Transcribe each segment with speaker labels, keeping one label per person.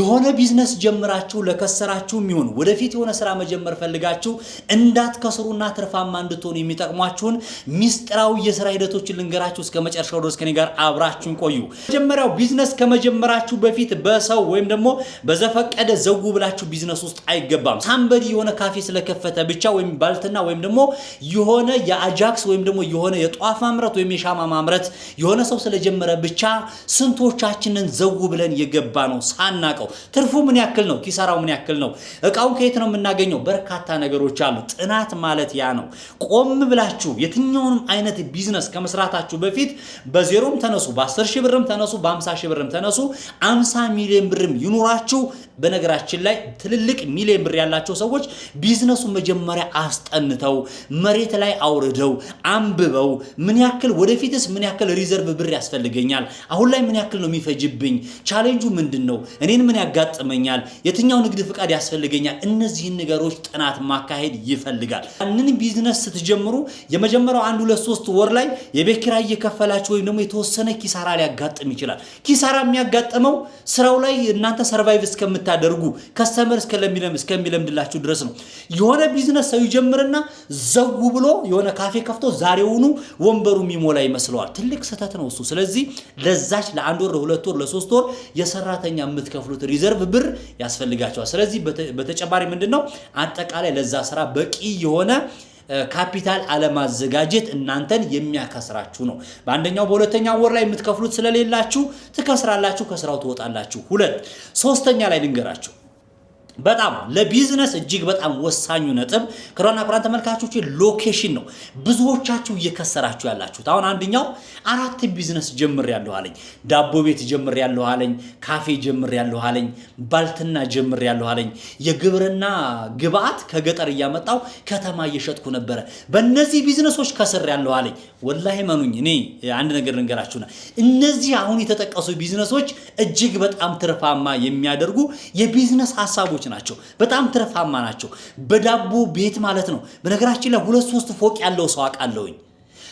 Speaker 1: የሆነ ቢዝነስ ጀምራችሁ ለከሰራችሁ የሚሆን ወደፊት የሆነ ስራ መጀመር ፈልጋችሁ እንዳትከስሩና ትርፋማ እንድትሆኑ የሚጠቅሟችሁን ሚስጥራዊ የሥራ ሂደቶችን ልንገራችሁ። እስከ መጨረሻው ድረስ ከኔ ጋር አብራችሁን ቆዩ። መጀመሪያው ቢዝነስ ከመጀመራችሁ በፊት በሰው ወይም ደግሞ በዘፈቀደ ዘው ብላችሁ ቢዝነስ ውስጥ አይገባም። ሳምበዲ የሆነ ካፌ ስለከፈተ ብቻ ወይም ባልትና ወይም ደግሞ የሆነ የአጃክስ ወይም ደግሞ የሆነ የጧፍ ማምረት ወይም የሻማ ማምረት የሆነ ሰው ስለጀመረ ብቻ ስንቶቻችንን ዘው ብለን የገባ ነው ሳናቀው። ትርፉ ምን ያክል ነው? ኪሳራው ምን ያክል ነው? እቃውን ከየት ነው የምናገኘው? በርካታ ነገሮች አሉ። ጥናት ማለት ያ ነው። ቆም ብላችሁ የትኛውንም አይነት ቢዝነስ ከመስራታችሁ በፊት በዜሮም ተነሱ፣ በ10 ሺህ ብርም ተነሱ፣ በ50 ሺህ ብርም ተነሱ፣ 50 ሚሊዮን ብርም ይኑራችሁ። በነገራችን ላይ ትልልቅ ሚሊዮን ብር ያላቸው ሰዎች ቢዝነሱን መጀመሪያ አስጠንተው መሬት ላይ አውርደው አንብበው ምን ያክል ወደፊትስ ምን ያክል ሪዘርቭ ብር ያስፈልገኛል፣ አሁን ላይ ምን ያክል ነው የሚፈጅብኝ፣ ቻሌንጁ ምንድነው፣ እኔን ምን ያጋጥመኛል፣ የትኛው ንግድ ፍቃድ ያስፈልገኛል፣ እነዚህን ነገሮች ጥናት ማካሄድ ይፈልጋል። ያንን ቢዝነስ ስትጀምሩ የመጀመሪያው 1 2 3 ወር ላይ የቤት ኪራይ እየከፈላችሁ ወይም ደግሞ የተወሰነ ኪሳራ ሊያጋጥም ይችላል። ኪሳራ የሚያጋጥመው ስራው ላይ እናንተ ሰርቫይቭ እስከምታደርጉ ከስተመር እስከሚለምድላችሁ ድረስ ነው። የሆነ ቢዝነስ ሰው ይጀምርና ዘው ብሎ የሆነ ካፌ ከፍቶ ዛሬውኑ ወንበሩ የሚሞላ ይመስለዋል። ትልቅ ስህተት ነው እሱ። ስለዚህ ለዛች ለ1 ወር ለ2 ወር ለ3 ወር የሰራተኛ የምትከፍሉት ሪዘርቭ ብር ያስፈልጋቸዋል። ስለዚህ በተጨማሪ ምንድነው አጠቃላይ ለዛ ስራ በቂ የሆነ ካፒታል አለማዘጋጀት እናንተን የሚያከስራችሁ ነው። በአንደኛው በሁለተኛው ወር ላይ የምትከፍሉት ስለሌላችሁ ትከስራላችሁ፣ ከስራው ትወጣላችሁ። 2 3ኛ ላይ ልንገራችሁ። በጣም ለቢዝነስ እጅግ በጣም ወሳኙ ነጥብ ክቡራን ተመልካቾች ሎኬሽን ነው። ብዙዎቻችሁ እየከሰራችሁ ያላችሁት አሁን አንደኛው 4 ቢዝነስ ጀምሬያለሁ አለኝ፣ ዳቦ ቤት ጀምሬያለሁ አለኝ፣ ካፌ ጀምሬያለሁ አለኝ፣ ባልትና ጀምሬያለሁ አለኝ፣ የግብርና ግብአት ከገጠር እያመጣው ከተማ እየሸጥኩ ነበር፣ በእነዚህ ቢዝነሶች ከስሬያለሁ አለኝ። ወላሂ መኑኝ፣ እኔ አንድ ነገር ልንገራችሁና እነዚህ አሁን የተጠቀሱ ቢዝነሶች እጅግ በጣም ትርፋማ የሚያደርጉ የቢዝነስ ሐሳቦች ናቸው። በጣም ትርፋማ ናቸው። በዳቦ ቤት ማለት ነው። በነገራችን ላይ 2 3 ፎቅ ያለው ሰው አውቃለሁኝ።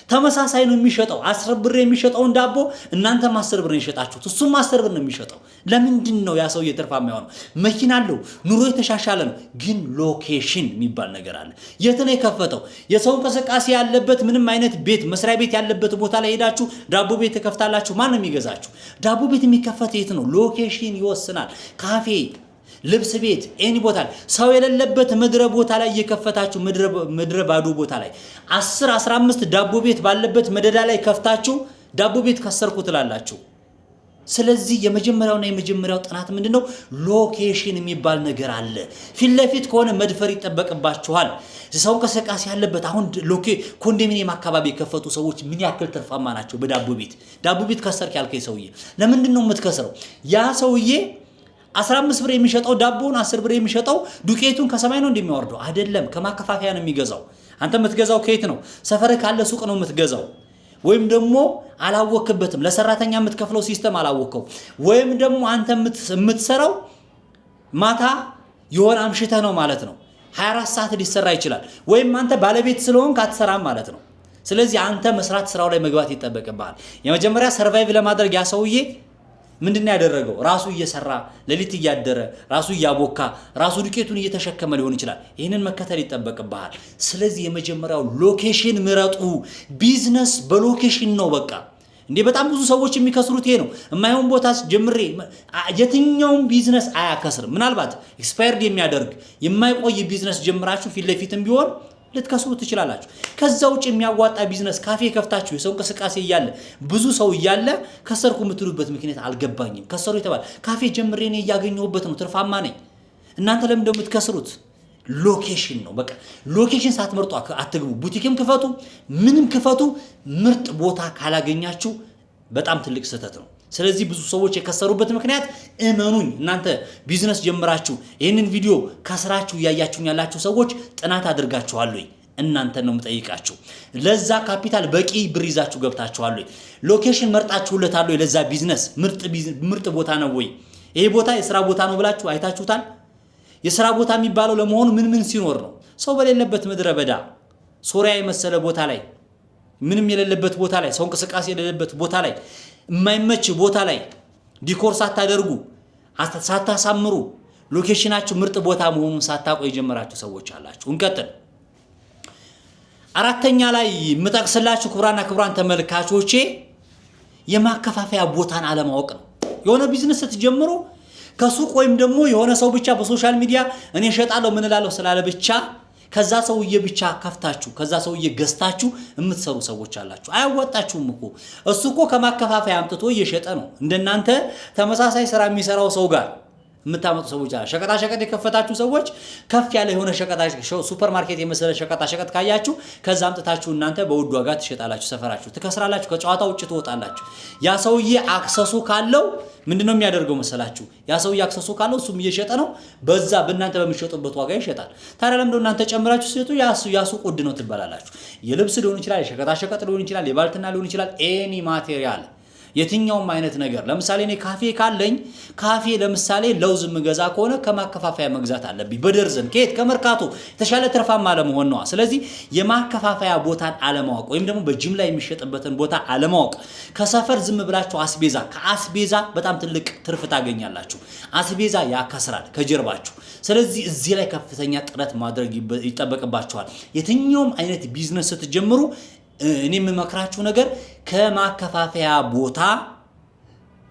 Speaker 1: ተመሳሳይ ነው የሚሸጠው። 10 ብር የሚሸጠውን ዳቦ እናንተም 10 ብር የሸጣችሁት እሱም 10 ብር ነው የሚሸጠው። ለምንድን ነው ያ ሰው ትርፋማ የሆነው? መኪና አለው፣ ኑሮ የተሻሻለ ነው። ግን ሎኬሽን የሚባል ነገር አለ። የት ነው የከፈተው? የሰው እንቅስቃሴ ያለበት ምንም አይነት ቤት መስሪያ ቤት ያለበት ቦታ ላይ ሄዳችሁ ዳቦ ቤት ተከፍታላችሁ። ማን ነው የሚገዛችሁ? ዳቦ ቤት የሚከፈት የት ነው? ሎኬሽን ይወስናል። ካፌ፣ ልብስ ቤት፣ ኤኒ ቦታ ሰው የሌለበት ምድረ ቦታ ላይ እየከፈታችሁ ምድረ ባዶ ቦታ ላይ 10 15 ዳቦ ቤት ባለበት መደዳ ላይ ከፍታችሁ ዳቦ ቤት ከሰርኩ ትላላችሁ። ስለዚህ የመጀመሪያው ጥናት ምንድነው? ሎኬሽን የሚባል ነገር አለ። ፊት ለፊት ከሆነ መድፈር ይጠበቅባችኋል። ሰው እንቅስቃሴ ያለበት አሁን ኮንዶሚኒየም አካባቢ የከፈቱ ሰዎች ምን ያክል ትርፋማ ናቸው? በዳቦ ቤት ከሰርክ ያልከኝ ሰውዬ ለምንድን ነው የምትከስረው? ያ ሰውዬ 15 ብር የሚሸጠው ዳቦውን 10 ብር የሚሸጠው ዱቄቱን ከሰማይ ነው እንደሚያወርደው አይደለም። ከማከፋፈያ ነው የሚገዛው። አንተ የምትገዛው ከየት ነው? ሰፈር ካለ ሱቅ ነው የምትገዛው። ወይም ደግሞ አላወክበትም፣ ለሰራተኛ የምትከፍለው ሲስተም አላወከው። ወይም ደግሞ አንተ የምትሰራው ማታ የሆነ አምሽተህ ነው ማለት ነው። 24 ሰዓት ሊሰራ ይችላል። ወይም አንተ ባለቤት ስለሆንክ አትሰራም ማለት ነው። ስለዚህ አንተ መስራት ስራው ላይ መግባት ይጠበቅብሃል። የመጀመሪያ ሰርቫይቭ ለማድረግ ያ ሰውዬ ምንድነው ያደረገው? ራሱ እየሰራ ሌሊት እያደረ ራሱ እያቦካ ራሱ ዱቄቱን እየተሸከመ ሊሆን ይችላል። ይሄንን መከተል ይጠበቅብሃል። ስለዚህ የመጀመሪያው ሎኬሽን ምረጡ። ቢዝነስ በሎኬሽን ነው በቃ። እንዴ በጣም ብዙ ሰዎች የሚከስሩት ይሄ ነው። የማይሆን ቦታ ጀምሬ የትኛውም ቢዝነስ አያከስርም። ምናልባት ኤክስፓየርድ የሚያደርግ የማይቆይ ቢዝነስ ጀምራችሁ ፊት ለፊትም ቢሆን ልትከስሩ ትችላላችሁ። ከዛ ውጭ የሚያዋጣ ቢዝነስ ካፌ ከፍታችሁ የሰው እንቅስቃሴ እያለ ብዙ ሰው እያለ ከሰርኩ የምትሉበት ምክንያት አልገባኝም። ከሰሩ የተባለ ካፌ ጀምሬ እኔ እያገኘሁበት ነው፣ ትርፋማ ነኝ። እናንተ ለምን እንደምትከስሩት ሎኬሽን ነው በቃ። ሎኬሽን ሳትመርጡ አትግቡ። ቡቲክም ክፈቱ፣ ምንም ክፈቱ፣ ምርጥ ቦታ ካላገኛችሁ በጣም ትልቅ ስህተት ነው። ስለዚህ ብዙ ሰዎች የከሰሩበት ምክንያት እመኑኝ፣ እናንተ ቢዝነስ ጀምራችሁ ይሄንን ቪዲዮ ከስራችሁ ያያችሁኝ ያላችሁ ሰዎች ጥናት አድርጋችኋል ወይ? እናንተ ነው የምጠይቃችሁ። ለዛ ካፒታል በቂ ብር ይዛችሁ ገብታችኋል ወይ? ሎኬሽን መርጣችሁለታል ወይ? ለዛ ቢዝነስ ምርጥ ቦታ ነው ወይ? ይሄ ቦታ የሥራ ቦታ ነው ብላችሁ አይታችሁታል? የሥራ ቦታ የሚባለው ለመሆኑ ምን ሲኖር ነው? ሰው በሌለበት ምድረ በዳ ሶሪያ የመሰለ ቦታ ላይ ምንም የሌለበት ቦታ ላይ ሰው እንቅስቃሴ የሌለበት ቦታ ላይ የማይመች ቦታ ላይ ዲኮር ሳታደርጉ ሳታሳምሩ ሎኬሽናችሁ ምርጥ ቦታ መሆኑን ሳታውቁ የጀመራችሁ ሰዎች አላችሁ። እንቀጥል። አራተኛ ላይ የምጠቅስላችሁ ክቡራን ተመልካቾቼ የማከፋፈያ ቦታን አለማወቅ ነው። የሆነ ቢዝነስ ስትጀምሩ ከሱቅ ወይም ደግሞ የሆነ ሰው ብቻ በሶሻል ሚዲያ እኔ እሸጣለሁ ምን እላለሁ ስላለ ብቻ ከዛ ሰውዬ ብቻ ከፍታችሁ ከዛ ሰውዬ ገዝታችሁ የምትሰሩ ሰዎች አላችሁ። አያዋጣችሁም እኮ እሱ እኮ ከማከፋፈያ አምጥቶ እየሸጠ ነው። እንደናንተ ተመሳሳይ ስራ የሚሰራው ሰው ጋር የምታመጡ ሰዎች አላ ሸቀጣ ሸቀጥ የከፈታችሁ ሰዎች ከፍ ያለ የሆነ ሸቀጣ ሱፐርማርኬት የመሰለ ሸቀጣ ሸቀጥ ካያችሁ ከዛ አምጥታችሁ እናንተ በውድ ዋጋ ትሸጣላችሁ፣ ሰፈራችሁ ትከስራላችሁ፣ ከጨዋታ ውጭ ትወጣላችሁ። ያ ሰውዬ አክሰሱ ካለው ምንድነው የሚያደርገው መሰላችሁ? ያ ሰውዬ አክሰሱ ካለው እሱም እየሸጠ ነው፣ በዛ በእናንተ በሚሸጡበት ዋጋ ይሸጣል። ታዲያ ለምንድነው እናንተ ጨምራችሁ ሲሸጡ ያሱ ቁድ ነው ትባላላችሁ? የልብስ ሊሆን ይችላል፣ የሸቀጣ ሸቀጥ ሊሆን ይችላል፣ የባልትና ሊሆን ይችላል፣ ኤኒ ማቴሪያል የትኛውም አይነት ነገር። ለምሳሌ እኔ ካፌ ካለኝ ካፌ ለምሳሌ ለውዝ ምገዛ ከሆነ ከማከፋፈያ መግዛት አለብኝ በደርዘን ከየት ከመርካቶ የተሻለ ትርፋማ አለመሆን ነው። ስለዚህ የማከፋፈያ ቦታን አለማወቅ ወይም ደግሞ በጅምላ የሚሸጥበትን ቦታ አለማወቅ። ከሰፈር ዝም ብላችሁ አስቤዛ ከአስቤዛ በጣም ትልቅ ትርፍ ታገኛላችሁ። አስቤዛ ያከስራል ከጀርባችሁ። ስለዚህ እዚህ ላይ ከፍተኛ ጥረት ማድረግ ይጠበቅባችኋል። የትኛውም አይነት ቢዝነስ ስትጀምሩ እኔ የምመክራችሁ ነገር ከማከፋፈያ ቦታ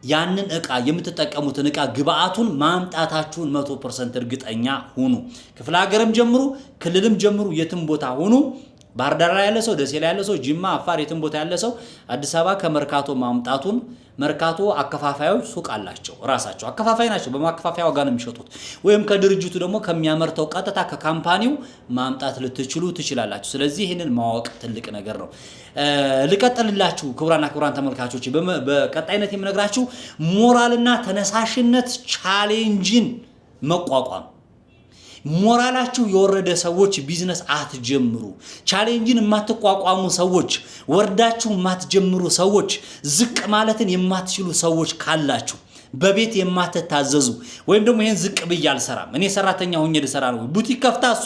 Speaker 1: ያንን እቃ የምትጠቀሙትን እቃ ግብአቱን ማምጣታችሁን 100% እርግጠኛ ሁኑ። ክፍለ ሀገርም ጀምሩ፣ ክልልም ጀምሩ፣ የትም ቦታ ሁኑ። ባህር ዳር ላይ ያለ ሰው፣ ደሴ ላይ ያለ ሰው፣ ጅማ፣ አፋር የትም ቦታ ያለ ሰው አዲስ አበባ ከመርካቶ ማምጣቱን መርካቶ አከፋፋዮች ሱቅ አላቸው፣ ራሳቸው አከፋፋይ ናቸው፣ በማከፋፈያ ዋጋ ነው የሚሸጡት። ወይም ከድርጅቱ ደግሞ ከሚያመርተው ቀጥታ ከካምፓኒው ማምጣት ልትችሉ ትችላላችሁ። ስለዚህ ይህንን ማወቅ ትልቅ ነገር ነው። ልቀጥልላችሁ ክቡራን ተመልካቾች፣ በቀጣይነት የምነግራችሁ ሞራልና ተነሳሽነት ቻሌንጅን መቋቋም። ሞራላችሁ የወረደ ሰዎች ቢዝነስ አትጀምሩ። ቻሌንጅን የማትቋቋሙ ሰዎች፣ ወርዳችሁ የማትጀምሩ ሰዎች፣ ዝቅ ማለትን የማትችሉ ሰዎች ካላችሁ፣ በቤት የማትታዘዙ ወይም ደግሞ ይሄን ዝቅ ብዬ አልሰራም እኔ ሰራተኛ ሆኜ ልሰራ ነው። ቡቲክ ከፍታ እሷ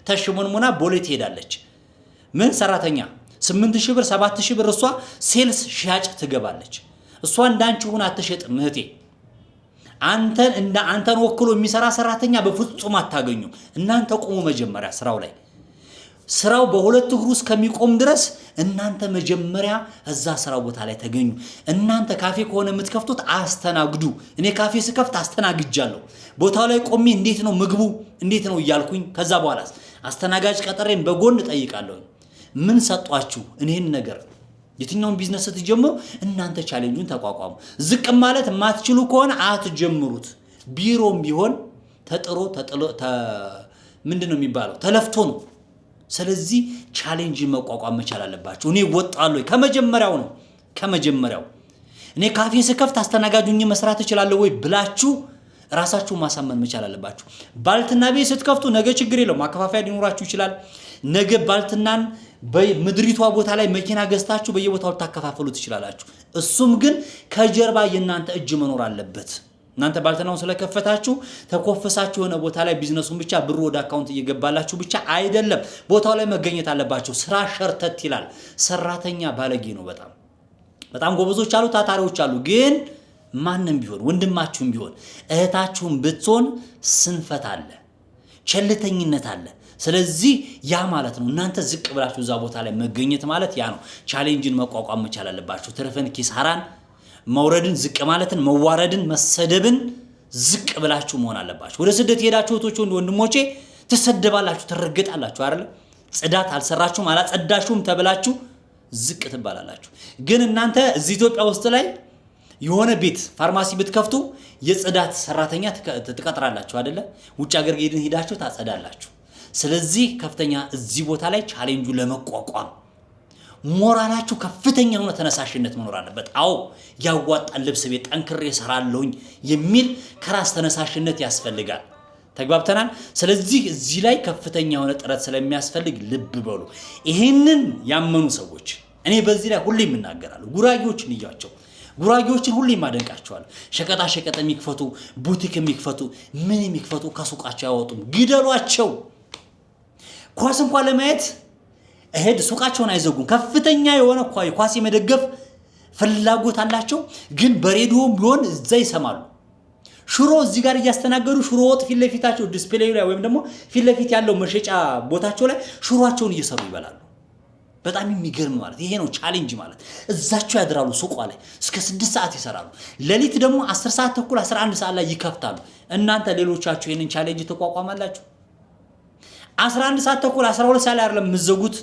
Speaker 1: ተሽሞንሞና ቦሌ ትሄዳለች። ምን ሰራተኛ 8000 ብር 7000 ብር እሷ ሴልስ ሻጭ ትገባለች። እሷ እንዳንቺ ሆና አትሸጥም እህቴ። አንተን ወክሎ የሚሰራ ሰራተኛ በፍጹም አታገኙም። እናንተ ቆሙ መጀመሪያ ስራው ላይ። ስራው በሁለት እግሩ እስከሚቆም ድረስ እናንተ መጀመሪያ እዛ ስራው ቦታ ላይ ተገኙ። እናንተ ካፌ ከሆነ የምትከፍቱት አስተናግዱ። እኔ ካፌ ስከፍት አስተናግጃለሁ። ቦታው ላይ ቆሜ እንዴት ነው ምግቡ እንዴት ነው እያልኩኝ ከዛ በኋላ አስተናጋጅ ቀጠሬን በጎን ጠይቃለሁ። ምን ሰጧችሁ? እኔን ነገር የትኛውን ቢዝነስ ስትጀምሩ እናንተ ቻሌንጁን ተቋቋሙ። ዝቅ ማለት ማትችሉ ከሆነ አትጀምሩት። ቢሮም ቢሆን ተጥሮ ምንድነው የሚባለው ተለፍቶ ነው። ስለዚህ ቻሌንጅ መቋቋም መቻል አለባችሁ። እኔ ወጣለሁ ከመጀመሪያው እኔ ካፌ ስከፍት አስተናጋጁኝ መስራት እችላለሁ ወይ ብላችሁ ራሳችሁ ማሳመን መቻል አለባችሁ። ባልትና ቤት ስትከፍቱ ነገ ችግር የለውም ማከፋፈያ ሊኖራችሁ ይችላል። ነገ ባልትናን በምድሪቷ ቦታ ላይ መኪና ገዝታችሁ በየቦታው ታከፋፈሉ ትችላላችሁ። እሱም ግን ከጀርባ የእናንተ እጅ መኖር አለበት። እናንተ ባልትናውን ስለከፈታችሁ ተኮፈሳችሁ የሆነ ቦታ ላይ ቢዝነሱን ብቻ ብሩ ወደ አካውንት እየገባላችሁ ብቻ አይደለም፣ ቦታው ላይ መገኘት አለባችሁ። ስራ ሸርተት ይላል። ሰራተኛ ባለጌ ነው። በጣም ጎበዞች አሉ፣ ታታሪዎች አሉ። ግን ማንም ቢሆን ወንድማችሁም ቢሆን እህታችሁም ብትሆን ስንፈት አለ፣ ቸልተኝነት አለ። ስለዚህ ያ ማለት ነው እናንተ ዝቅ ብላችሁ እዛ ቦታ ላይ መገኘት ማለት ያ ነው። ቻሌንጅን መቋቋም መቻል አለባችሁ። ትርፍን፣ ኪሳራን፣ መውረድን፣ ዝቅ ማለትን፣ መዋረድን፣ መሰደብን ዝቅ ብላችሁ መሆን አለባችሁ። ወደ ስደት ሄዳችሁ እህቶች ወንድሞቼ ትሰደባላችሁ፣ ትረገጣላችሁ አይደል? ጽዳት አልሰራችሁም አላጸዳችሁም ተብላችሁ ዝቅ ትባላላችሁ። ግን እናንተ እዚህ ኢትዮጵያ ውስጥ ላይ የሆነ ቤት ፋርማሲ ብትከፍቱ የጽዳት ሰራተኛ ትቀጥራላችሁ አይደለ? ውጭ ሀገር ሄዳችሁ ታጸዳላችሁ። ስለዚህ ከፍተኛ እዚህ ቦታ ላይ ቻሌንጁ ለመቋቋም ሞራላችሁ ከፍተኛ የሆነ ተነሳሽነት መኖር አለበት። አዎ ያዋጣል፣ ልብስ ቤት ጠንክሬ እሰራለሁኝ የሚል ከራስ ተነሳሽነት ያስፈልጋል። ተግባብተናል። ስለዚህ እዚህ ላይ ከፍተኛ የሆነ ጥረት ስለሚያስፈልግ ልብ በሉ። ይሄንን ያመኑ ሰዎች እኔ በዚህ ላይ ሁሌም እናገራለሁ። ጉራጌዎችን እያቸው ጉራጌዎችን ሁሌም አደንቃቸዋለሁ። ሸቀጣ ሸቀጥ የሚክፈቱ ቡቲክ የሚክፈቱ ምን የሚክፈቱ ከሱቃቸው ያወጡም ግደሏቸው። ኳስ እንኳን ለማየት እሄድ ሱቃቸውን አይዘጉም። ከፍተኛ የሆነ ኳስ የመደገፍ ፍላጎት አላቸው። ግን በሬዲዮም ቢሆን እዛ ይሰማሉ። ሽሮ እዚህ ጋር እያስተናገዱ ሽሮ ወጥ ፊት ለፊታቸው ዲስፕሌይ ላይ ወይም ደግሞ ፊት ለፊት ያለው መሸጫ ቦታቸው ላይ ሽሮአቸውን እየሰሩ ይበላሉ። በጣም የሚገርም ማለት ይሄ ነው ቻሌንጅ ማለት። እዛቸው ያድራሉ ሱቋ ላይ እስከ 6 ሰዓት ይሰራሉ። ሌሊት ደግሞ 10 ሰዓት ተኩል 11 ሰዓት ላይ ይከፍታሉ። እናንተ ሌሎቻችሁ ይሄንን ቻሌንጅ ተቋቋማላችሁ? 11 ሰዓት ተኩል 12 ሰዓት ላይ አይደለም የምትዘጉት።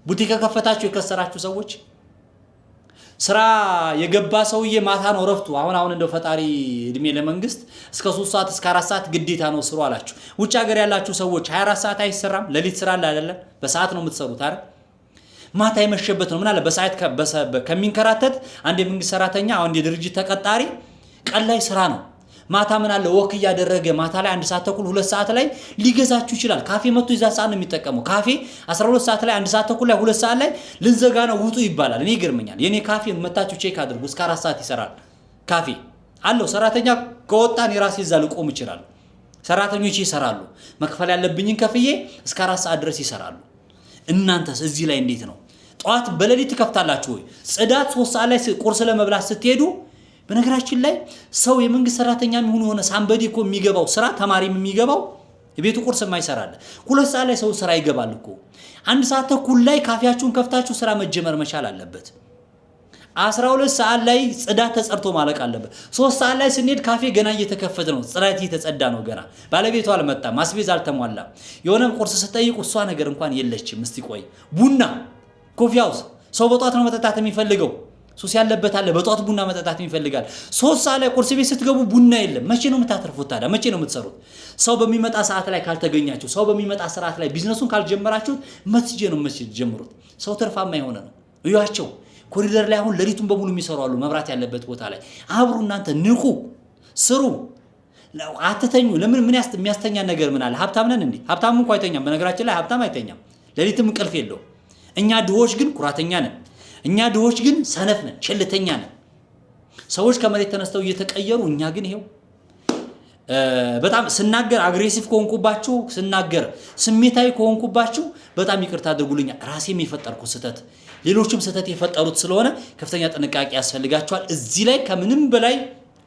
Speaker 1: ቡቲክ ከከፈታችሁ የከሰራችሁ ሰዎች ስራ የገባ ሰውዬ ማታ ነው ረፍቱ። አሁን እንደው ፈጣሪ እድሜ ለመንግስት እስከ 3 ሰዓት እስከ 4 ሰዓት ግዴታ ነው ስሩ አላችሁ። ውጭ ሀገር ያላችሁ ሰዎች 24 ሰዓት አይሰራም? ሌሊት ስራ አለ አይደለም? በሰዓት ነው የምትሰሩት አይደል? ማታ የመሸበት ነው። ምን አለ በሰዓት ከሚንከራተት አንድ የመንግስት ሰራተኛ አንድ የድርጅት ተቀጣሪ ቀን ላይ ስራ ነው። ማታ ምን አለ ወክ ያደረገ ማታ ላይ 1 ሰዓት ተኩል 2 ሰዓት ላይ ሊገዛችሁ ይችላል። ካፌ መጥቶ ይዛ ሰዓት ነው የሚጠቀመው። ካፌ 12 ሰዓት ላይ 1 ሰዓት ተኩል ላይ 2 ሰዓት ላይ ልንዘጋ ነው ውጡ ይባላል። እኔ ይገርመኛል። የኔ ካፌ መታችሁ ቼክ አድርጉ። እስከ 4 ሰዓት ይሰራል። ካፌ አለው ሰራተኛ ከወጣን የራሴ ይዛ ልቆም ይችላል። ሰራተኞች ይሰራሉ። መክፈል ያለብኝን ከፍዬ እስከ 4 ሰዓት ድረስ ይሰራሉ። እናንተስ እዚህ ላይ እንዴት ነው? ጧት በሌሊት ትከፍታላችሁ ወይ? ጽዳት 3 ሰዓት ላይ ቁርስ ለመብላት ስትሄዱ በነገራችን ላይ ሰው የመንግስት ሰራተኛ የሚሆን ሆነ ሳምበዲ እኮ የሚገባው ስራ ተማሪም የሚገባው የቤቱ ቁርስ የማይሰራለ 2 ሰዓት ላይ ሰው ስራ ይገባል እኮ። 1 ሰዓት ተኩል ላይ ካፌያችሁን ከፍታችሁ ስራ መጀመር መቻል አለበት። 12 ሰዓት ላይ ጽዳት ተጸድቶ ማለቅ አለበት። 3 ሰዓት ላይ ስንሄድ ካፌ ገና እየተከፈተ ነው። ጽዳት እየተጸዳ ነው ገና። ባለቤቱ አልመጣም፣ ማስቤዝ አልተሟላም። የሆነ ቁርስ ስጠይቁ እሷ ነገር እንኳን የለችም። እስቲ ቆይ ቡና ኮፊ ሃውስ ሰው በጧት ነው መጠጣት የሚፈልገው። ሱስ ያለበት አለ በጧት ቡና መጠጣት ይፈልጋል። 3 ሰዓት ላይ ቁርስ ቤት ስትገቡ ቡና የለም። መቼ ነው የምታተርፉት ታዲያ? መቼ ነው የምትሰሩት? ሰው በሚመጣ ሰዓት ላይ ካልተገኛችሁ፣ ሰው በሚመጣ ሰዓት ላይ ቢዝነሱን ካልጀመራችሁት መቼ ነው የምትጀምሩት? ሰው ትርፋማ የሆነ ነው። እዩዋቸው ኮሪደር ላይ አሁን ሌሊቱን በሙሉ የሚሰሩ አሉ። መብራት ያለበት ቦታ ላይ አብሩ። እናንተ ንቁ፣ ስሩ፣ አትተኙ። ለምን ምን የሚያስተኛ ነገር ምን አለ? ሀብታም ነን እንዴ? ሀብታም እንኳን አይተኛም። በነገራችን ላይ ሀብታም አይተኛም፣ ሌሊትም እንቅልፍ የለው። እኛ ድሆች ግን ኩራተኛ ነን። እኛ ድሆች ግን ሰነፍ ነን፣ ቸልተኛ ነን። ሰዎች ከመሬት ተነስተው እየተቀየሩ እኛ ግን ይሄው በጣም ስናገር አግሬሲቭ ከሆንኩባችሁ፣ ስናገር ስሜታዊ ከሆንኩባችሁ በጣም ይቅርታ አድርጉልኝ። ራሴም የፈጠርኩት ስህተት ሌሎችም ስህተት የፈጠሩት ስለሆነ ከፍተኛ ጥንቃቄ ያስፈልጋችኋል። እዚህ ላይ ከምንም በላይ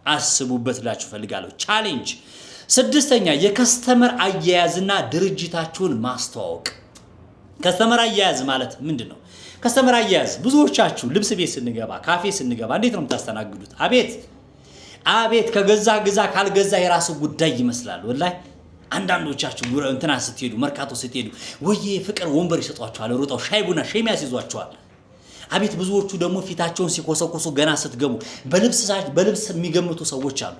Speaker 1: አስቡበት ላችሁ ፈልጋለሁ። ቻሌንጅ 6ኛ የከስተመር አያያዝና ድርጅታችሁን ማስተዋወቅ። ከስተመር አያያዝ ማለት ምንድን ነው? ከስተመር አያያዝ ብዙዎቻችሁ ልብስ ቤት ስንገባ፣ ካፌ ስንገባ እንዴት ነው የምታስተናግዱት? አቤት ከገዛ ግዛ ካልገዛ የራሱ ጉዳይ ይመስላል። ወላሂ አንዳንዶቻችሁ እንትና ስትሄዱ፣ መርካቶ ስትሄዱ ወይ ፍቅር ወንበር ይሰጧችኋል፣ ሩጣው ሻይ ቡና ሸሚያ ያስይዟችኋል። አቤት ብዙዎቹ ደግሞ ፊታቸውን ሲኮሰኮሱ ገና ስትገቡ በልብስ የሚገምቱ ሰዎች አሉ።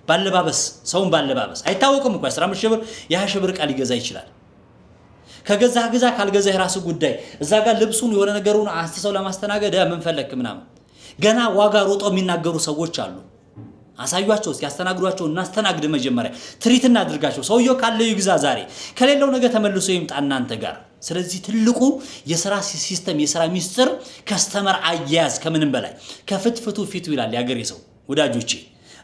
Speaker 1: ባለባበስ ሰውን ባለባበስ አይታወቅም እኮ 15 ሺህ ብር የ20 ሺህ ብር ቃል ሊገዛ ይችላል። ከገዛ ግዛ ካልገዛ የራሱ ጉዳይ። እዛ ጋር ልብሱን የሆነ ነገሩን አስተሰው ለማስተናገድ ምን ፈለክ ምናምን ገና ዋጋ ሮጦ የሚናገሩ ሰዎች አሉ። አሳዩአቸው፣ ሲያስተናግዷቸው እናስተናግድ። መጀመሪያ ትሪት እናድርጋቸው። ሰውየው ካለ ይግዛ ዛሬ፣ ከሌለው ነገ ተመልሶ ይምጣ እናንተ ጋር። ስለዚህ ትልቁ የሥራ ሲስተም የሥራ ሚስጥር ከስተመር አያያዝ ከምንም በላይ ከፍትፍቱ ፊቱ ይላል ያገሬ ሰው። ወዳጆቼ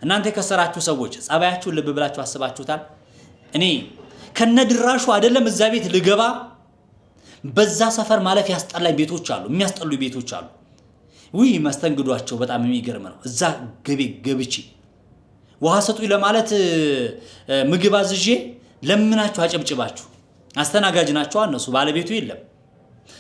Speaker 1: እናንተ የከሰራችሁ ሰዎች ጸባያችሁን ልብ ብላችሁ አስባችሁታል? እኔ ከነድራሹ አይደለም እዛ ቤት ልገባ በዛ ሰፈር ማለፍ ያስጠላኝ ቤቶች አሉ፣ የሚያስጠሉ ቤቶች አሉ። ውይ መስተንግዷቸው በጣም የሚገርም ነው። እዛ ገብቼ ውሃ ሰጡኝ ለማለት ምግብ አዝዤ ለምናችሁ አጨብጭባችሁ አስተናጋጅ ናቸው እነሱ፣ ባለቤቱ የለም።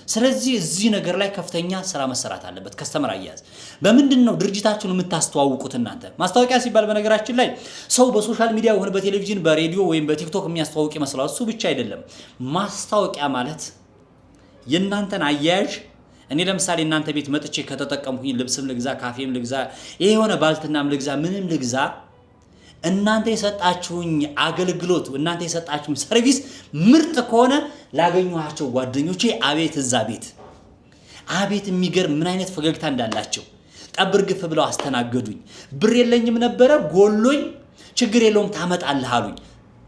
Speaker 1: ስለዚህ እዚህ ነገር ላይ ከፍተኛ ስራ መሰራት አለበት። ከስተመር አያያዝ በምንድን ነው ድርጅታችሁን የምታስተዋውቁት? እናንተ ማስታወቂያ ሲባል በነገራችን ላይ ሰው በሶሻል ሚዲያ ወይም በቴሌቪዥን በሬዲዮ ወይም በቲክቶክ የሚያስተዋውቅ ይመስላል። እሱ ብቻ አይደለም። ማስታወቂያ ማለት የእናንተን አያያዥ እኔ ለምሳሌ እናንተ ቤት መጥቼ ከተጠቀምኩኝ ልብስም ልግዛ፣ ካፌም ልግዛ፣ ይሄ የሆነ ባልትናም ልግዛ፣ ምንም ልግዛ፣ እናንተ የሰጣችሁኝ አገልግሎት እናንተ የሰጣችሁኝ ሰርቪስ ምርጥ ከሆነ ላገኘኋቸው ጓደኞቼ አቤት እዛ ቤት አቤት የሚገርም ምን አይነት ፈገግታ እንዳላቸው ጠብር ግፍ ብለው አስተናገዱኝ። ብር የለኝም ነበረ ጎሎኝ፣ ችግር የለውም ታመጣለህ አሉኝ።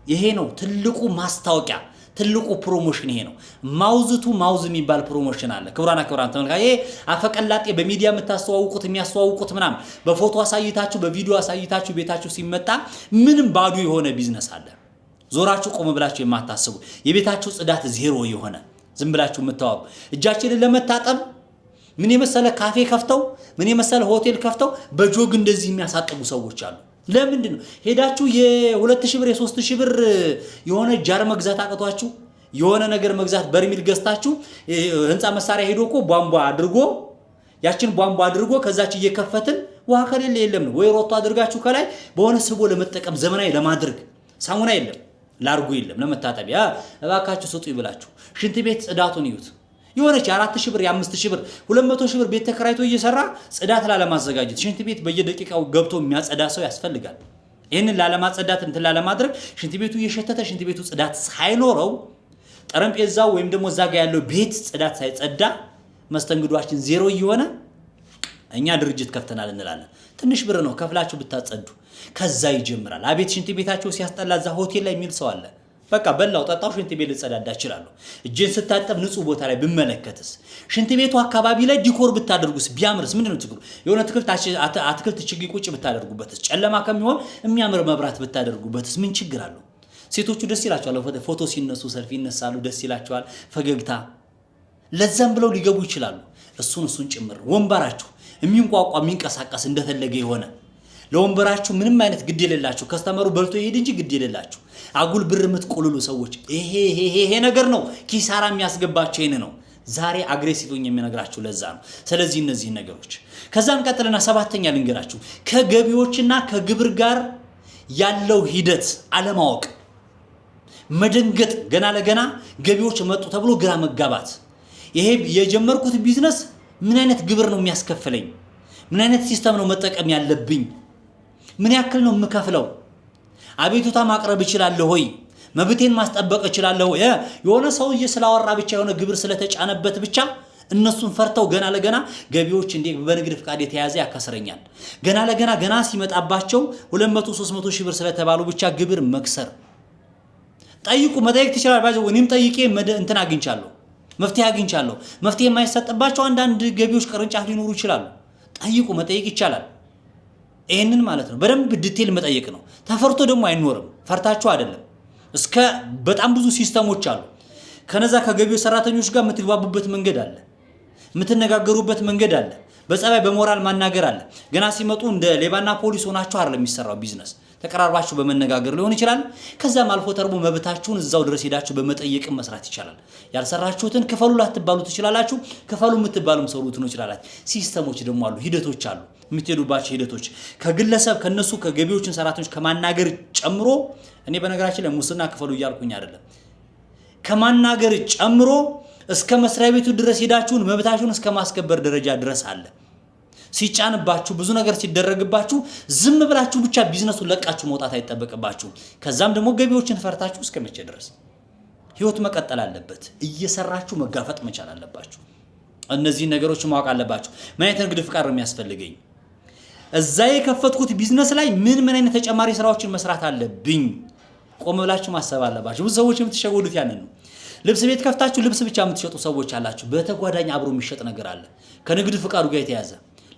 Speaker 1: ይሄ ነው ትልቁ ማስታወቂያ፣ ትልቁ ፕሮሞሽን ይሄ ነው። ማውዝቱ ማውዝ የሚባል ፕሮሞሽን አለ። ክቡራና ክቡራን ተመልካቾች ይሄ አፈቀላጤ በሚዲያ የምታስተዋውቁት የሚያስተዋውቁት ምናም በፎቶ አሳይታችሁ በቪዲዮ አሳይታችሁ ቤታችሁ ሲመጣ ምንም ባዶ የሆነ ቢዝነስ አለ። ዞራችሁ ቆም ብላችሁ የማታስቡ የቤታችሁ ጽዳት ዜሮ የሆነ ዝም ብላችሁ የምታወሩ እጃችንን ለመታጠብ ምን የመሰለ ካፌ ከፍተው ምን የመሰለ ሆቴል ከፍተው በጆግ እንደዚህ የሚያሳጥቡ ሰዎች አሉ። ለምንድን ነው ሄዳችሁ የ2000 ብር የ3000 ብር የሆነ ጃር መግዛት አቅቷችሁ የሆነ ነገር መግዛት በርሚል ገዝታችሁ ህንጻ መሳሪያ ሄዶ እኮ ቧንቧ አድርጎ ያችን ቧንቧ አድርጎ ከዛች እየከፈትን ውሃ ከሌለ የለም ነው ወይ ሮቶ አድርጋችሁ ከላይ በሆነ ስቦ ለመጠቀም ዘመናዊ ለማድረግ ሳሙና የለም ላርጉ የለም ለመታጠቢያ እባካችሁ ስጡ ይብላችሁ ሽንት ቤት ጽዳቱን ይዩት የሆነች 4000 ብር የ5000 ብር 200,000 ብር ቤት ተከራይቶ እየሰራ ጽዳት ላለማዘጋጀት ሽንት ቤት በየደቂቃው ገብቶ የሚያጸዳ ሰው ያስፈልጋል ይሄንን ላለማጸዳት እንትን ላለማድረግ ሽንት ቤቱ እየሸተተ ሽንት ቤቱ ጽዳት ሳይኖረው ጠረጴዛው ወይም ደግሞ እዛ ጋር ያለው ቤት ጽዳት ሳይጸዳ መስተንግዷችን ዜሮ እየሆነ እኛ ድርጅት ከፍተናል እንላለን ትንሽ ብር ነው ከፍላችሁ ብታጸዱ ከዛ ይጀምራል አቤት ሽንት ቤታቸው ሲያስጠላ እዛ ሆቴል ላይ የሚል ሰው አለ በቃ በላው ጠጣው ሽንት ቤት ልጸዳዳ ይችላል እጄን ስታጠብ ንጹህ ቦታ ላይ ብመለከትስ ሽንት ቤቱ አካባቢ ላይ ዲኮር ብታደርጉስ ቢያምርስ ምንድነው ችግሩ የሆነ አትክልት ችግኝ ቁጭ ብታደርጉበትስ ጨለማ ከሚሆን የሚያምር መብራት ብታደርጉበትስ ምን ችግር አለው ሴቶቹ ደስ ይላቸዋል ፎቶ ሲነሱ ሰልፊ ይነሳሉ ደስ ይላቸዋል ፈገግታ ለዛም ብለው ሊገቡ ይችላሉ እሱን ጭምር ወንበራችሁ የሚንቋቋ የሚንቀሳቀስ እንደፈለገ ይሆነ ለወንበራችሁ ምንም አይነት ግድ የሌላችሁ ከስተመሩ በልቶ ይሄድ እንጂ ግድ የሌላችሁ አጉል ብር የምትቆልሉ ሰዎች ይሄ ነገር ነው ኪሳራ የሚያስገባቸው ይሄን ነው ዛሬ አግሬሲቭ ሆኜ የሚነግራችሁ ለዛ ነው ስለዚህ እነዚህ ነገሮች ከዛን ቀጥልና ሰባተኛ ልንገራችሁ ከገቢዎችና ከግብር ጋር ያለው ሂደት አለማወቅ መደንገጥ ገና ለገና ገቢዎች መጡ ተብሎ ግራ መጋባት ይሄ የጀመርኩት ቢዝነስ ምን አይነት ግብር ነው የሚያስከፍለኝ ምን አይነት ሲስተም ነው መጠቀም ያለብኝ ምን ያክል ነው የምከፍለው አቤቱታ ማቅረብ ይችላል ሆይ መብቴን ማስጠበቅ ይችላል ሆይ የሆነ ሰውዬ ስላወራ ብቻ የሆነ ግብር ስለተጫነበት ብቻ እነሱን ፈርተው ገና ለገና ገቢዎች እንዴ በንግድ ፍቃድ የተያዘ ያከስረኛል ገና ሲመጣባቸው 200-300 ሺህ ብር ስለተባሉ ብቻ ግብር መክሰር ጠይቁ መጠየቅ ትችላል ባይዘው እኔም ጠይቄ እንትን አግኝቻለሁ መፍትሄ የማይሰጥባቸው አንዳንድ ገቢዎች ቅርንጫፍ ሊኖሩ ይችላሉ ጠይቁ መጠየቅ ይቻላል ይሄንን ማለት ነው በደንብ ዲቴል መጠየቅ ነው ተፈርቶ ደግሞ አይኖርም ፈርታችሁ አይደለም እስከ በጣም ብዙ ሲስተሞች አሉ ከነዛ ከገቢው ሰራተኞች ጋር የምትግባቡበት መንገድ አለ የምትነጋገሩበት መንገድ አለ በጸባይ በሞራል ማናገር አለ ገና ሲመጡ እንደ ሌባና ፖሊስ ሆናችሁ አይደለም የሚሰራው ቢዝነስ ተቀራርባችሁ በመነጋገር ሊሆን ይችላል ከዛም አልፎ ተርቦ መብታችሁን እዛው ድረስ ሄዳችሁ በመጠየቅ መስራት ይችላል ያልሰራችሁትን ክፈሉ ላትባሉ ትችላላችሁ ክፈሉ የምትባሉም ሰሩት ነው ይችላል ሲስተሞች ደግሞ አሉ ሂደቶች አሉ የምትሄዱባቸው ሂደቶች ከግለሰብ ከነሱ ከገቢዎችን ሰራተኞች ከማናገር ጨምሮ እኔ በነገራችን ላይ ሙስና ክፈሉ ይያልኩኝ አይደለም ከማናገር ጨምሮ እስከ መስሪያ ቤቱ ድረስ ሄዳችሁን መብታችሁን እስከ ማስከበር ደረጃ ድረስ አለ ሲጫንባችሁ ብዙ ነገር ሲደረግባችሁ ዝም ብላችሁ ብቻ ቢዝነሱን ለቃችሁ መውጣት አይተበቀባችሁ ከዛም ደግሞ ገቢዎችን ፈርታችሁ እስከመቼ ድረስ ህይወት መቀጠል አለበት እየሰራችሁ መጋፈጥ መቻል አለባችሁ እነዚህ ነገሮች ማወቅ አለባችሁ ምን አይነት ንግድ ፍቃድ ነው የሚያስፈልገኝ እዛ የከፈትኩት ቢዝነስ ላይ ምን አይነት ተጨማሪ ስራዎችን መስራት አለብኝ ቆም ብላችሁ ማሰብ አለባችሁ ብዙ ሰዎች የምትሸወዱት ያንን ነው ልብስ ቤት ከፍታችሁ ልብስ ብቻ የምትሸጡ ሰዎች አላችሁ በተጓዳኝ አብሮ የሚሸጥ ነገር አለ ከንግድ ፍቃዱ ጋር የተያዘ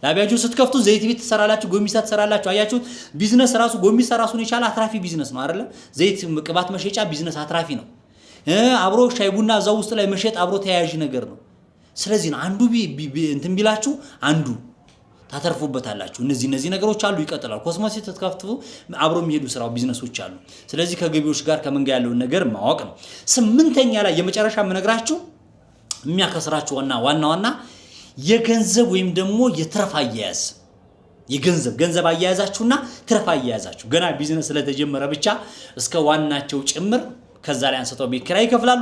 Speaker 1: ላቢያጁ ስትከፍቱ ዘይት ቤት ተሰራላችሁ ጎሚስታ ተሰራላችሁ አያችሁት ቢዝነስ ራሱ ጎሚስታ ራሱን የቻለ አትራፊ ቢዝነስ ነው አይደለ ዘይት ቅባት መሸጫ ቢዝነስ አትራፊ ነው አብሮ ሻይ ቡና እዛው ውስጥ ላይ መሸጥ አብሮ ተያያዥ ነገር ነው ስለዚህ ነው አንዱ እንትን ቢላችሁ አንዱ ታተርፉበታላችሁ እነዚህ ነገሮች አሉ ይቀጥላል ኮስሞቲክስ ተከፍቱ አብሮ የሚሄዱ ስራው ቢዝነሶች አሉ ስለዚህ ከገቢዎች ጋር ከመንጋ ያለው ነገር ማወቅ ነው ስምንተኛ ላይ የመጨረሻ መነግራችሁ የሚያከስራችሁ ዋና የገንዘብ ወይም ደግሞ የትርፍ አያያዝ ገንዘብ አያያዛችሁና ትርፍ አያያዛችሁ ገና ቢዝነስ ስለተጀመረ ብቻ እስከ ዋናቸው ጭምር ከዛ ላይ አንስተው ቤት ኪራይ ይከፍላሉ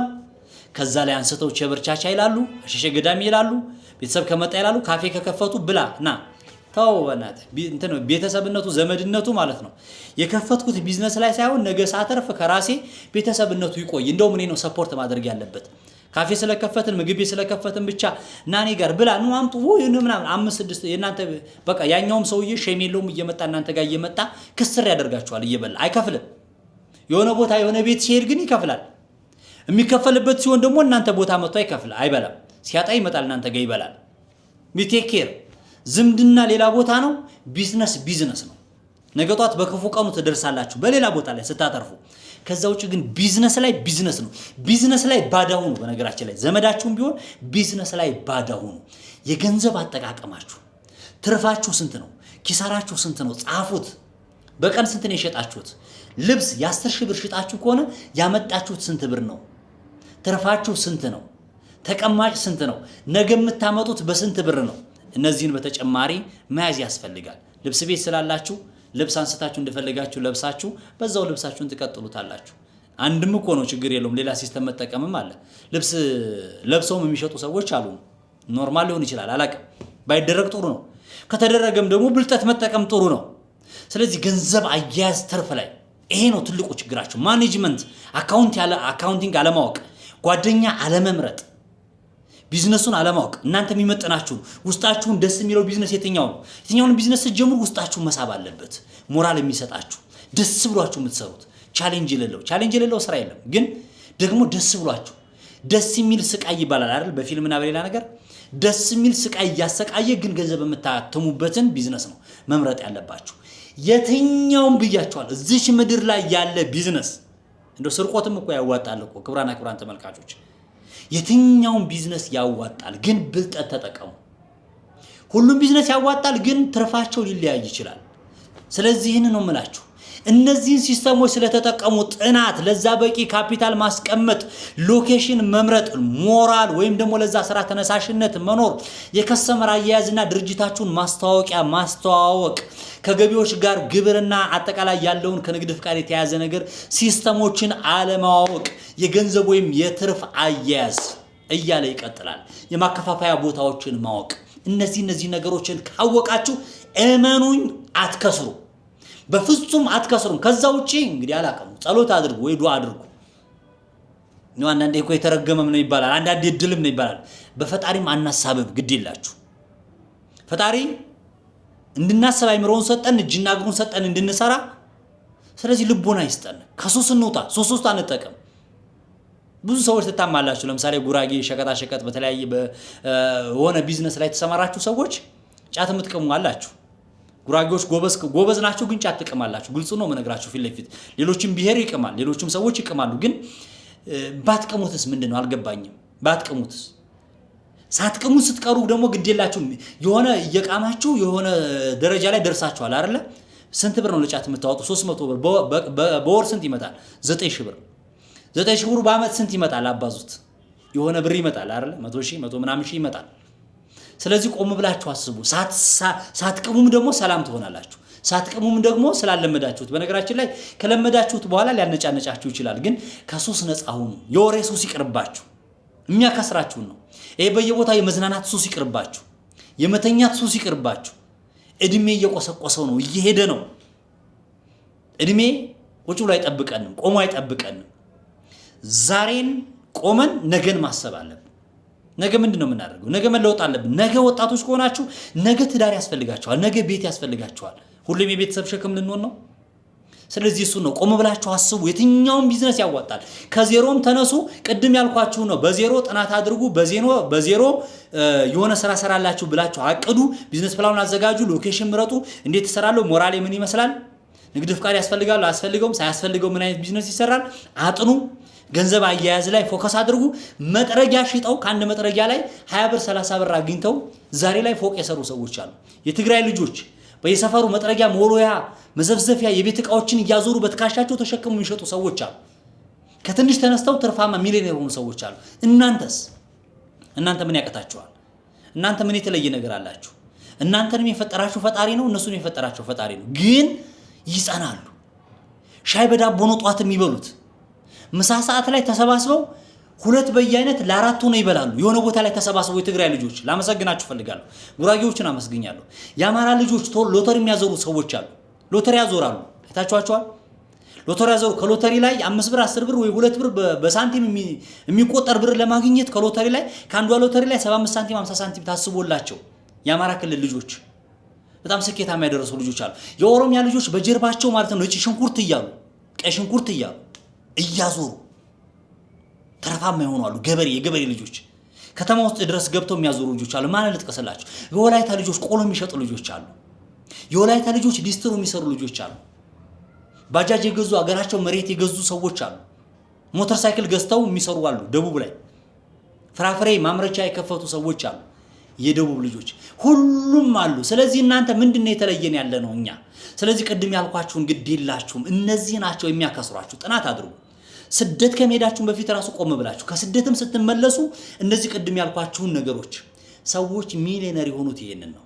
Speaker 1: ከዛ ላይ አንስተው ቸበርቻቻ ይላሉ አሸሸ ገዳሚ ይላሉ ቤተሰብ ከመጣ ይላሉ ካፌ ከከፈቱ ብላና ታውበናት እንትን ቤተሰብነቱ ዘመድነቱ ማለት ነው የከፈትኩት ቢዝነስ ላይ ሳይሆን ነገ ሳተርፍ ከራሴ ቤተሰብነቱ ይቆይ እንደው ምን ነው ሰፖርት ማድረግ ያለበት ካፌ ስለከፈትን ምግብ ስለከፈትን ብቻ ናኔ ጋር ብላ ነው አምጡ ወይ ምናምን 5-6 የናንተ በቃ ያኛውም ሰውዬ ሸሜሎም እየመጣ እናንተ ጋር እየመጣ ክስር ያደርጋችኋል እየበላ አይከፍልም የሆነ ቦታ የሆነ ቤት ሲሄድ ግን ይከፍላል የሚከፈልበት ሲሆን ደግሞ እናንተ ቦታ መጥቶ አይከፍል አይበላም ሲያጣ ይመጣል እናንተ ጋር ይበላል ቢቴኬር ዝምድና ሌላ ቦታ ነው ቢዝነስ ነው ነገጧት በክፉ ቀኑ ተደርሳላችሁ በሌላ ቦታ ላይ ስታተርፉ ከዛ ውጪ ግን ቢዝነስ ነው ቢዝነስ ላይ ባዳ ሁኑ በነገራችን ላይ ዘመዳችሁም ቢሆን ቢዝነስ ላይ ባዳ ሁኑ የገንዘብ አጠቃቀማችሁ ትርፋችሁ ስንት ነው ኪሳራችሁ ስንት ነው ጻፉት በቀን ስንት ነው የሸጣችሁት? ልብስ የ10 ሺህ ብር ሽጣችሁ ከሆነ ያመጣችሁት ስንት ብር ነው? ትርፋችሁ ስንት ነው? ተቀማጭ ስንት ነው? ነገ የምታመጡት በስንት ብር ነው? እነዚህን በተጨማሪ መያዝ ያስፈልጋል። ልብስ ቤት ስላላችሁ ልብስ አንስታችሁ እንደፈለጋችሁ ለብሳችሁ በዛው ልብሳችሁን ትቀጥሉታላችሁ። አንድም እኮ ነው ችግር የለውም። ሌላ ሲስተም መጠቀምም አለ። ልብስ ለብሰውም የሚሸጡ ሰዎች አሉ። ኖርማል ሊሆን ይችላል፣ አላቅም። ባይደረግ ጥሩ ነው። ከተደረገም ደግሞ ብልጠት መጠቀም ጥሩ ነው። ስለዚህ ገንዘብ አያያዝ ትርፍ ላይ ይሄ ነው ትልቁ ችግራችሁ። ማኔጅመንት አካውንቲንግ አለማወቅ፣ ጓደኛ አለመምረጥ፣ ቢዝነሱን አለማወቅ። እናንተ የሚመጥናችሁ ውስጣችሁን ደስ የሚለው ቢዝነስ የትኛው ነው? የትኛውን ቢዝነስ ስትጀምሩ ውስጣችሁን መሳብ አለበት። ሞራል የሚሰጣችሁ ደስ ብሏችሁ የምትሰሩት ቻሌንጅ የሌለው ስራ የለም። ግን ደግሞ ደስ ብሏችሁ ደስ የሚል ስቃይ ይባላል አይደል? በፊልምና በሌላ ነገር ደስ የሚል ስቃይ እያሰቃየ ግን ገንዘብ የምታተሙበትን ቢዝነስ ነው መምረጥ ያለባችሁ። የትኛውም ብያችኋል። እዚች ምድር ላይ ያለ ቢዝነስ እንደው ስርቆትም እኮ ያዋጣል እኮ ክብራን ተመልካቾች፣ የትኛውም ቢዝነስ ያዋጣል። ግን ብልጠት ተጠቀሙ። ሁሉም ቢዝነስ ያዋጣል፣ ግን ትርፋቸው ሊለያይ ይችላል። ስለዚህ ይህን ነው የምላችሁ። እነዚህን ሲስተሞች ስለተጠቀሙ ጥናት፣ ለዛ በቂ ካፒታል ማስቀመጥ፣ ሎኬሽን መምረጥ፣ ሞራል ወይም ደግሞ ለዛ ስራ ተነሳሽነት መኖር፣ የከስተመር አያያዝና ድርጅታችሁን ማስተዋወቅ፣ ከገቢዎች ጋር ግብርና አጠቃላይ ያለውን ከንግድ ፍቃድ የተያዘ ነገር ሲስተሞችን አለማወቅ፣ የገንዘብ ወይም የትርፍ አያያዝ እያለ ይቀጥላል። የማከፋፈያ ቦታዎችን ማወቅ። እነዚህ ነገሮችን ካወቃችሁ እመኑኝ አትከስሩ፣ በፍጹም አትከስሩም። ከዛ ውጪ እንግዲህ አላቀሙ ጸሎት አድርጉ ወይ ዱዓ አድርጉ። አንዳንዴ እኮ የተረገመም ነው ይባላል፣ አንዳንዴ ድልም ነው ይባላል። በፈጣሪም አናሳብብ፣ ግድ የላችሁ። ፈጣሪ እንድናሰብ አይምሮውን ሰጠን፣ እጅና እግሩን ሰጠን እንድንሰራ። ስለዚህ ልቦና ይስጠን። ከሱስ እንውጣ፣ ሱስ ውስጥ አንጠቀም። ብዙ ሰዎች ትታማላችሁ። ለምሳሌ ጉራጌ ሸቀጣ በተለያየ በሆነ ቢዝነስ ላይ ተሰማራችሁ ሰዎች ጫት የምትቀሙ አላችሁ። ጉራጌዎች ጎበዝ ናቸው፣ ግን ጫት ትቀማላችሁ። ግልጹ ነው መነግራችሁ ፊት ለፊት። ሌሎችም ብሔር ይቀማል፣ ሌሎችም ሰዎች ይቀማሉ። ግን ባትቀሙትስ ምንድነው አልገባኝም። ባትቀሙትስ ሳትቀሙት ስትቀሩ ደግሞ ግዴላችሁ የሆነ እየቃማችሁ የሆነ ደረጃ ላይ ደርሳችኋል አይደለ? ስንት ብር ነው ለጫት የምታወጡ? 300 ብር በወር ስንት ይመጣል? 9000 ብር። 9000 ብር በአመት ስንት ይመጣል? አባዙት። የሆነ ብር ይመጣል አይደለ? 100 ምናምን ሺህ ይመጣል። ስለዚህ ቆም ብላችሁ አስቡ። ሳትቀሙም ደግሞ ሰላም ትሆናላችሁ። ሳትቀሙም ደግሞ ስላለመዳችሁት። በነገራችን ላይ ከለመዳችሁት በኋላ ሊያነጫነጫችሁ ይችላል። ግን ከሱስ ነፃ ሁኑ። የወሬ ሱስ ይቅርባችሁ፣ የሚያከስራችሁን ነው። ይሄ በየቦታው የመዝናናት ሱስ ይቅርባችሁ፣ የመተኛት ሱስ ይቅርባችሁ። እድሜ እየቆሰቆሰው ነው፣ እየሄደ ነው። እድሜ ቁጭ ብሎ አይጠብቀንም፣ ቆሞ አይጠብቀንም። ዛሬን ቆመን ነገን ማሰብ አለብን። ነገ ምንድነው የምናደርገው? ነገ መለወጥ አለብን። ነገ ወጣቶች ከሆናችሁ ነገ ትዳር ያስፈልጋችኋል፣ ነገ ቤት ያስፈልጋችኋል። ሁሉም የቤተሰብ ሸክም ልንሆን ነው። ስለዚህ እሱ ነው ቆም ብላችሁ አስቡ። የትኛውም ቢዝነስ ያዋጣል። ከዜሮም ተነሱ። ቅድም ያልኳችሁ ነው። በዜሮ ጥናት አድርጉ። በዜሮ የሆነ ስራ ሰራላችሁ ብላችሁ አቅዱ። ቢዝነስ ፕላን አዘጋጁ። ሎኬሽን ምረጡ። እንዴት ተሰራለው? ሞራሌ ምን ይመስላል? ንግድ ፍቃድ ያስፈልጋል አያስፈልገውም? ሳያስፈልገው ምን አይነት ቢዝነስ ይሰራል? አጥኑ። ገንዘብ አያያዝ ላይ ፎከስ አድርጉ። መጥረጊያ ሽጠው ከአንድ መጥረጊያ ላይ 20 ብር 30 ብር አግኝተው ዛሬ ላይ ፎቅ የሰሩ ሰዎች አሉ። የትግራይ ልጆች በየሰፈሩ መጥረጊያ፣ ሞሎያ፣ መዘፍዘፊያ የቤት ዕቃዎችን እያዞሩ በትካሻቸው ተሸክሙ የሚሸጡ ሰዎች አሉ። ከትንሽ ተነስተው ትርፋማ ሚሊዮነር የሆኑ ሰዎች አሉ። እናንተ ምን ያቀታችኋል? እናንተ ምን የተለየ ነገር አላችሁ? እናንተንም የፈጠራችሁ ፈጣሪ ነው፣ እነሱንም የፈጠራቸው ፈጣሪ ነው። ግን ይጸናሉ። ሻይ በዳቦ ነው ጧት የሚበሉት። ምሳ ሰዓት ላይ ተሰባስበው ሁለት በየአይነት ለአራት ሆነው ይበላሉ። የሆነ ቦታ ላይ ተሰባስበው የትግራይ ልጆች ላመሰግናችሁ ፈልጋለሁ። ጉራጌዎችን አመስግኛለሁ። የአማራ ልጆች ሎተሪ የሚያዞሩ ሰዎች አሉ። ሎተሪ ያዞራሉ። አይታችኋቸዋል? ሎተሪ ያዞሩ። ከሎተሪ ላይ 5 ብር 10 ብር ወይ 2 ብር በሳንቲም የሚቆጠር ብር ለማግኘት ከሎተሪ ላይ ከአንዷ ሎተሪ ላይ 75 ሳንቲም 50 ሳንቲም ታስቦላቸው የአማራ ክልል ልጆች በጣም ስኬታማ ያደረሱ ልጆች አሉ። የኦሮሚያ ልጆች በጀርባቸው ማለት ነው ነጭ ሽንኩርት እያሉ ቀይ ሽንኩርት እያሉ እያዞሩ ተረፋማ ይሆናሉ። የገበሬ ልጆች ከተማ ውስጥ ድረስ ገብተው የሚያዞሩ ልጆች አሉ። ማን ልጥቀስላችሁ? የወላይታ ልጆች ቆሎ የሚሸጡ ልጆች አሉ። የወላይታ ልጆች ሊስትሮ የሚሰሩ ልጆች አሉ። ባጃጅ የገዙ አገራቸው መሬት የገዙ ሰዎች አሉ። ሞተር ሳይክል ገዝተው የሚሰሩ አሉ። ደቡብ ላይ ፍራፍሬ ማምረቻ የከፈቱ ሰዎች አሉ። የደቡብ ልጆች ሁሉም አሉ። ስለዚህ እናንተ ምንድነው የተለየን ያለ ነው እኛ። ስለዚህ ቅድም ያልኳችሁን ግድ የላችሁም። እነዚህ ናቸው የሚያከስሯችሁ። ጥናት አድርጉ። ስደት ከመሄዳችሁ በፊት ራሱ ቆም ብላችሁ ከስደትም ስትመለሱ እነዚህ ቅድም ያልኳችሁን ነገሮች ሰዎች ሚሊዮነር የሆኑት ይሄንን ነው።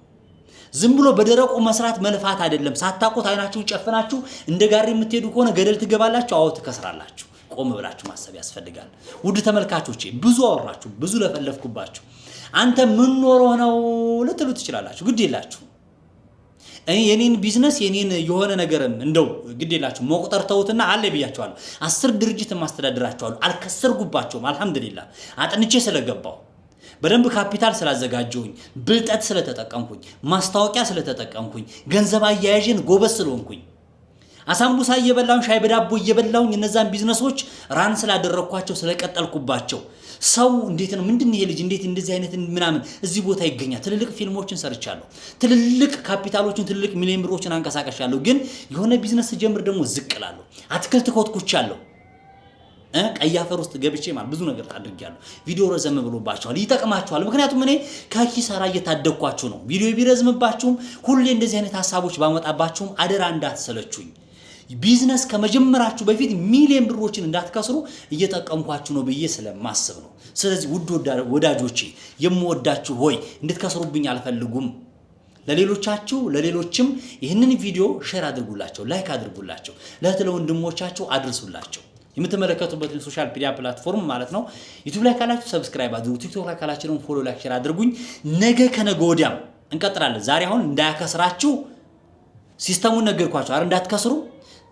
Speaker 1: ዝም ብሎ በደረቁ መስራት መልፋት አይደለም። ሳታውቁት አይናችሁን ጨፍናችሁ እንደ ጋሪ የምትሄዱ ከሆነ ገደል ትገባላችሁ። አዎ ትከስራላችሁ። ቆም ብላችሁ ማሰብ ያስፈልጋል። ውድ ተመልካቾቼ ብዙ አወራችሁ፣ ብዙ ለፈለፍኩባችሁ። አንተ ምን ኖሮ ነው ልትሉ ትችላላችሁ። ግድ የላችሁ። የኔን ቢዝነስ የኔን የሆነ ነገርም እንደው ግድ የላችሁ መቁጠር ተውትና አለ ብያችኋለሁ። 10 ድርጅት ማስተዳደራችኋለሁ። አልከሰርጉባቸውም። አልহামዱሊላህ አጥንቼ ስለገባው በደንብ ካፒታል ስላዘጋጀሁኝ ብልጠት ስለተጠቀምኩኝ ማስታወቂያ ስለተጠቀምኩኝ ገንዘብ አያያዥን ጎበዝ ስለሆንኩኝ አሳምቡሳ እየበላው ሻይ በዳቦ እየበላው እነዛን ቢዝነሶች ራን ስላደረኳቸው ስለቀጠልኩባቸው ሰው እንዴት ነው ምንድነው ይሄ ልጅ እንዴት እንደዚህ አይነት ምናምን እዚህ ቦታ ይገኛል? ትልልቅ ፊልሞችን ሰርቻለሁ። ትልልቅ ካፒታሎችን ትልልቅ ሚሊዮን ብሮችን አንቀሳቀሻለሁ። ግን የሆነ ቢዝነስ ጀምር ደግሞ ዝቅላለሁ። አትክልት ኮትኩቻለሁ። ቀይ አፈር ውስጥ ገብቼ ማለት ብዙ ነገር አድርጌያለሁ። ቪዲዮ ረዘም ብሎባችኋል፣ ይጠቅማችኋል። ምክንያቱም እኔ ከኪሳራ እየታደግኳችሁ ነው። ቪዲዮ ቢረዝምባችሁም ሁሌ እንደዚህ አይነት ሐሳቦች ባመጣባችሁም አደራ እንዳትሰለቹኝ። ቢዝነስ ከመጀመራችሁ በፊት ሚሊዮን ብሮችን እንዳትከስሩ እየጠቀምኳችሁ ነው ብዬ ስለማስብ ነው። ስለዚህ ውድ ወዳጆቼ የምወዳችሁ ሆይ እንድትከስሩብኝ አልፈልጉም። ለሌሎቻችሁ ለሌሎችም ይህንን ቪዲዮ ሼር አድርጉላቸው፣ ላይክ አድርጉላቸው፣ ለወንድሞቻችሁ አድርሱላቸው። የምትመለከቱበትን ሶሻል ሚዲያ ፕላትፎርም ማለት ነው። ዩቲዩብ ላይ ካላችሁ ሰብስክራይብ አድርጉ፣ ቲክቶክ ላይ ካላችሁ ደግሞ ፎሎ ላይክ ሼር አድርጉኝ። ነገ ከነገ ወዲያም እንቀጥላለን። ዛሬ አሁን እንዳያከስራችሁ ሲስተሙን ነገርኳችሁ አይደል? እንዳትከስሩ።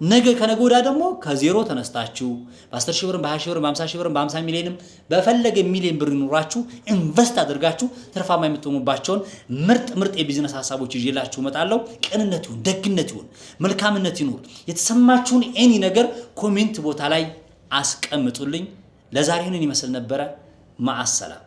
Speaker 1: ነገ ከነገ ወዲያ ደግሞ ከዜሮ ተነስታችሁ በ10 ሺህ ብር በ20 ሺህ ብር በ50 ሺህ ብር በ50 ሚሊዮንም በፈለገ ሚሊዮን ብር ይኖራችሁ ኢንቨስት አድርጋችሁ ትርፋማ የምትሆኑባቸውን ምርጥ የቢዝነስ ሐሳቦች ይዤላችሁ እመጣለሁ። ቅንነት ይሁን፣ ደግነት ይሁን፣ መልካምነት ይኑር። የተሰማችሁን ኤኒ ነገር ኮሜንት ቦታ ላይ አስቀምጡልኝ። ለዛሬ ይህንን ይመስል ነበረ። ማአሰላም